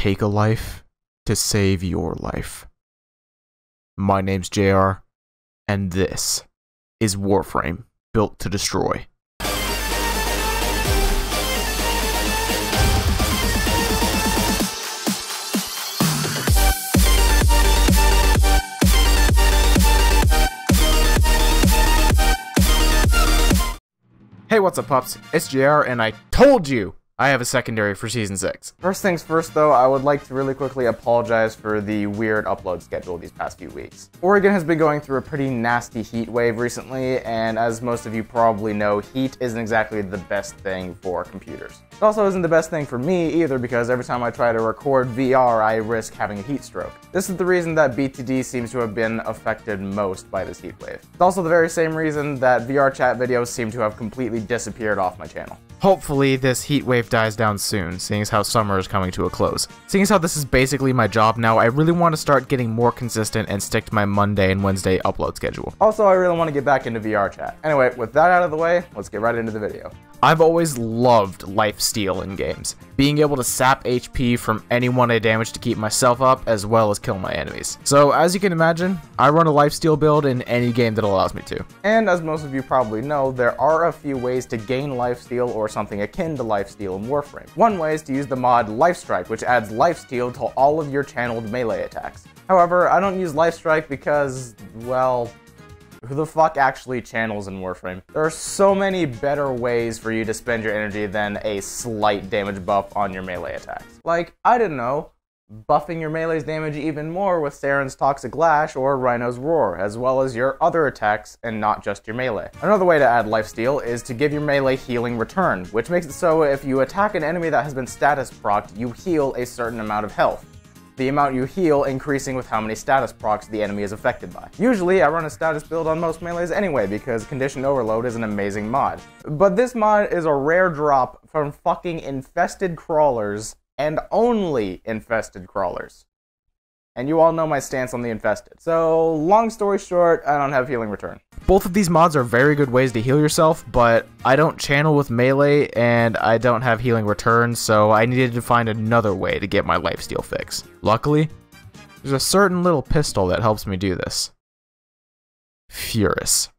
take a life to save your life. My name's JR, and this is Warframe, built to destroy. Hey, what's up, pups? It's JR, and I told you I have a secondary for Season 6. First things first, though, I would like to really quickly apologize for the weird upload schedule these past few weeks. Oregon has been going through a pretty nasty heat wave recently, and as most of you probably know, heat isn't exactly the best thing for computers. It also isn't the best thing for me either, because every time I try to record VR, I risk having a heat stroke. This is the reason that BTD seems to have been affected most by this heat wave. It's also the very same reason that VRChat videos seem to have completely disappeared off my channel. Hopefully this heat wave dies down soon, seeing as how summer is coming to a close. Seeing as how this is basically my job now, I really want to start getting more consistent and stick to my Monday and Wednesday upload schedule. Also, I really want to get back into VRChat. Anyway, with that out of the way, let's get right into the video. I've always loved Lifesteal in games, being able to sap HP from anyone I damage to keep myself up as well as kill my enemies. So as you can imagine, I run a Lifesteal build in any game that allows me to. And as most of you probably know, there are a few ways to gain Lifesteal or something akin to Lifesteal in Warframe. One way is to use the mod Lifestrike, which adds Lifesteal to all of your channeled melee attacks. However, I don't use Lifestrike because, well, who the fuck actually channels in Warframe? There are so many better ways for you to spend your energy than a slight damage buff on your melee attacks. Like, I don't know, buffing your melee's damage even more with Saren's Toxic Lash or Rhino's Roar, as well as your other attacks and not just your melee. Another way to add Lifesteal is to give your melee healing return, which makes it so if you attack an enemy that has been status procced, you heal a certain amount of health. The amount you heal increasing with how many status procs the enemy is affected by. Usually, I run a status build on most melees anyway because Condition Overload is an amazing mod. But this mod is a rare drop from fucking infested crawlers, and only infested crawlers. And you all know my stance on the infested. So, long story short, I don't have healing return. Both of these mods are very good ways to heal yourself, but I don't channel with melee and I don't have healing return, so I needed to find another way to get my lifesteal fix. Luckily, there's a certain little pistol that helps me do this. Furis.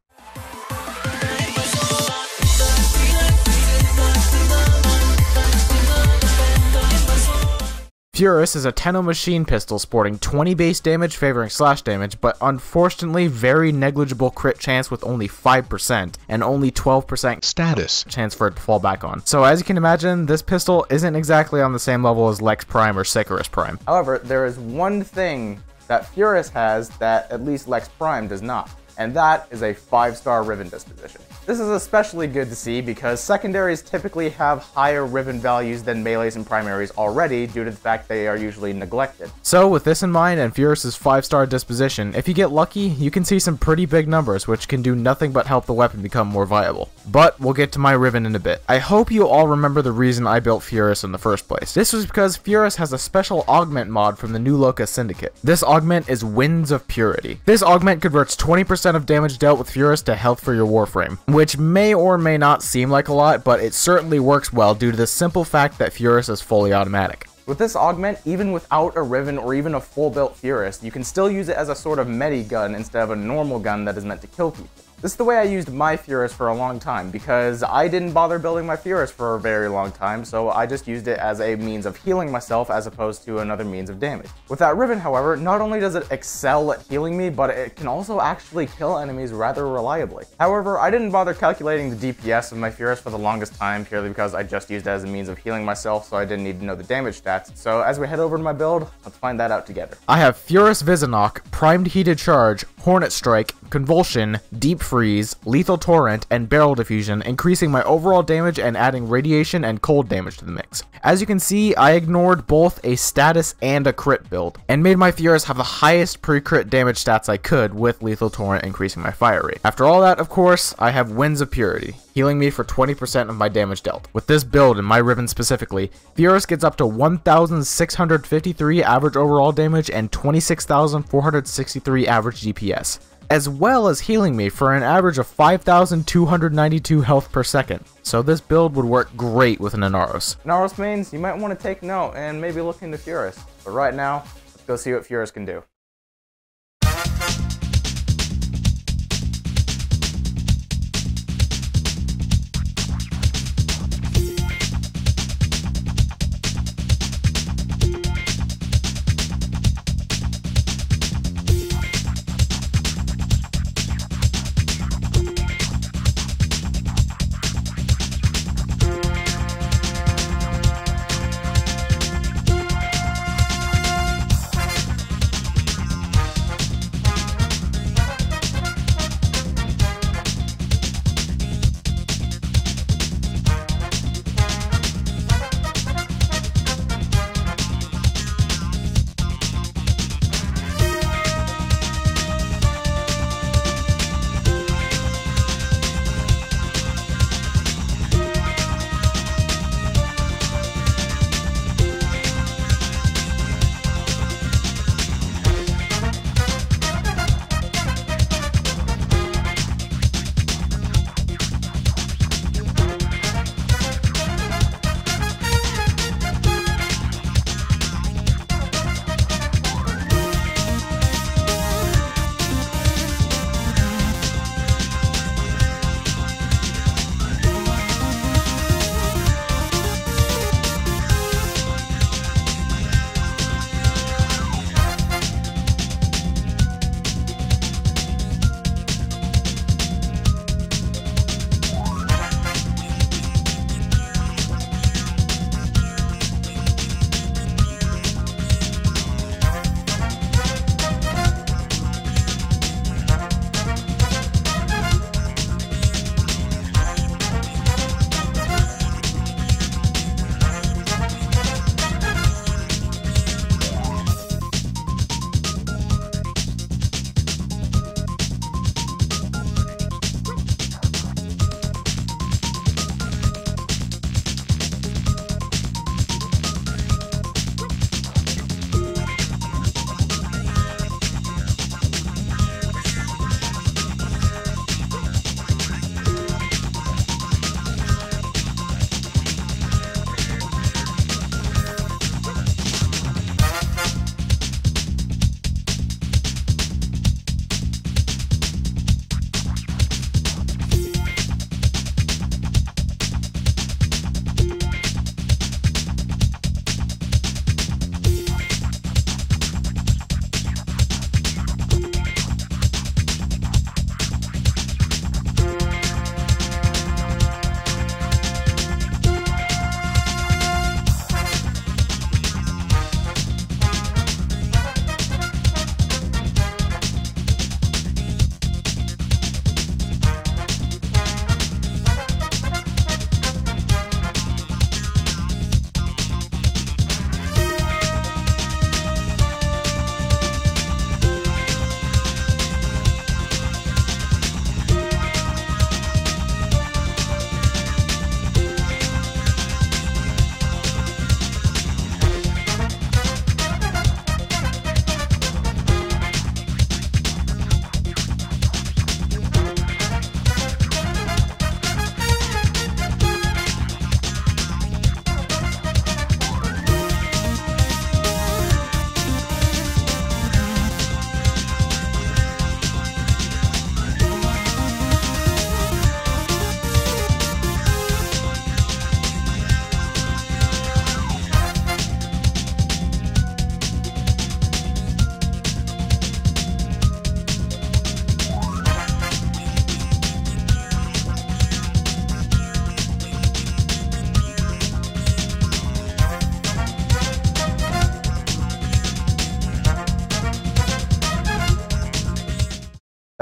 Furis is a Tenno machine pistol sporting 20 base damage favoring slash damage, but unfortunately very negligible crit chance with only 5% and only 12% status chance for it to fall back on. So as you can imagine, this pistol isn't exactly on the same level as Lex Prime or Sicarus Prime. However, there is one thing that Furis has that at least Lex Prime does not, and that is a 5-star Riven disposition. This is especially good to see because secondaries typically have higher Riven values than melees and primaries already due to the fact they are usually neglected. So with this in mind and Furis' 5-star disposition, if you get lucky, you can see some pretty big numbers which can do nothing but help the weapon become more viable. But we'll get to my Riven in a bit. I hope you all remember the reason I built Furis in the first place. This was because Furis has a special augment mod from the New Loka Syndicate. This augment is Winds of Purity. This augment converts 20% of damage dealt with Furis to health for your Warframe, which may or may not seem like a lot, but it certainly works well due to the simple fact that Furis is fully automatic. With this augment, even without a Riven or even a full-built Furis, you can still use it as a sort of MEDI-GUN instead of a normal gun that is meant to kill people. This is the way I used my Furis for a long time, because I didn't bother building my Furis for a very long time, so I just used it as a means of healing myself as opposed to another means of damage. With that Riven, however, not only does it excel at healing me, but it can also actually kill enemies rather reliably. However, I didn't bother calculating the DPS of my Furis for the longest time, purely because I just used it as a means of healing myself, so I didn't need to know the damage stats. So as we head over to my build, let's find that out together. I have Furis Vizinock, Primed Heated Charge, Hornet Strike, Convulsion, Deep Freeze, Lethal Torrent, and Barrel Diffusion, increasing my overall damage and adding radiation and cold damage to the mix. As you can see, I ignored both a status and a crit build, and made my Furis have the highest pre-crit damage stats I could, with Lethal Torrent increasing my fire rate. After all that, of course, I have Winds of Purity, healing me for 20% of my damage dealt. With this build, and my Riven specifically, Furis gets up to 1,653 average overall damage and 26,463 average DPS. as well as healing me for an average of 5,292 health per second. So this build would work great with an Inaros. Inaros mains, you might want to take note and maybe look into Furis. But right now, let's go see what Furis can do.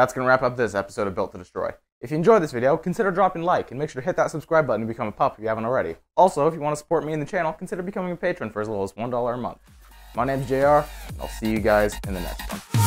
That's going to wrap up this episode of Built to Destroy. If you enjoyed this video, consider dropping a like, and make sure to hit that subscribe button to become a pup if you haven't already. Also, if you want to support me and the channel, consider becoming a patron for as little as $1 a month. My name's JR, and I'll see you guys in the next one.